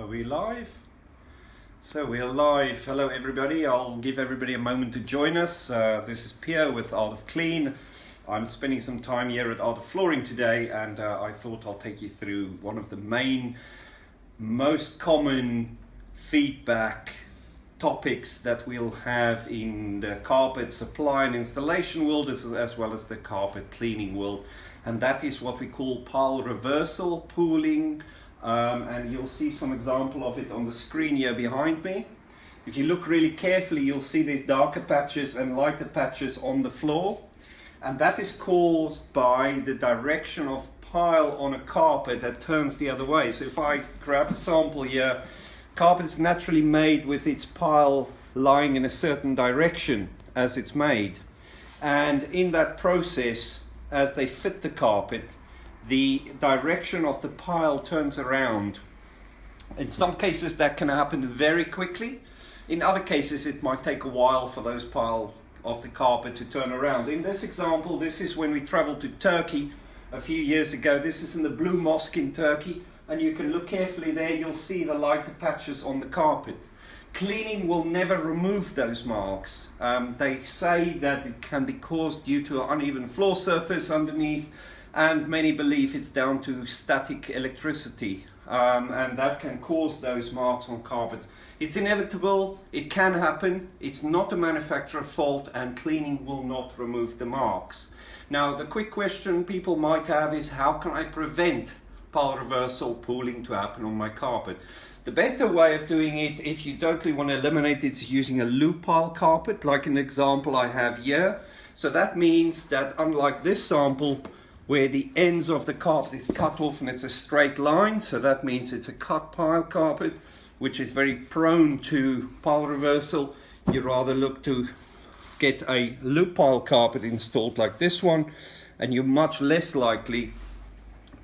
Are we live? So we're live. Hello everybody. I'll give everybody a moment to join us. This is Pierre with Art of Clean. I'm spending some time here at Art of Flooring today, and I thought I'll take you through one of the most common feedback topics that we'll have in the carpet supply and installation world as well as the carpet cleaning world, and that is what we call pile reversal, pooling. And you'll see some example of it on the screen here behind me. If you look really carefully, you'll see these darker patches and lighter patches on the floor, and that is caused by the direction of pile on a carpet that turns the other way. So if I grab a sample here, carpet is naturally made with its pile lying in a certain direction as it's made, and in that process, as they fit the carpet, the direction of the pile turns around. In some cases that can happen very quickly. In other cases it might take a while for those pile of the carpet to turn around. In this example, this is when we traveled to Turkey a few years ago. This is in the Blue Mosque in Turkey, and you can look carefully there, you'll see the lighter patches on the carpet. Cleaning will never remove those marks. They say that it can be caused due to an uneven floor surface underneath, and many believe it's down to static electricity, and that can cause those marks on carpets. It's inevitable, it can happen, it's not a manufacturer fault, and cleaning will not remove the marks. Now the quick question people might have is, how can I prevent pile reversal, pooling to happen on my carpet? The better way of doing it, if you totally want to eliminate it, is using a loop pile carpet, like an example I have here. So that means that, unlike this sample, where the ends of the carpet is cut off and it's a straight line, so that means it's a cut pile carpet, which is very prone to pile reversal. You rather look to get a loop pile carpet installed like this one, and you're much less likely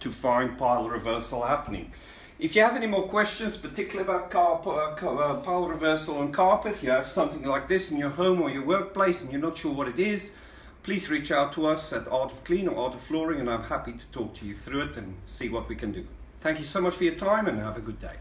to find pile reversal happening. If you have any more questions, particularly about pile reversal on carpet, you have something like this in your home or your workplace and you're not sure what it is, please reach out to us at Art of Clean or Art of Flooring, and I'm happy to talk to you through it and see what we can do. Thank you so much for your time, and have a good day.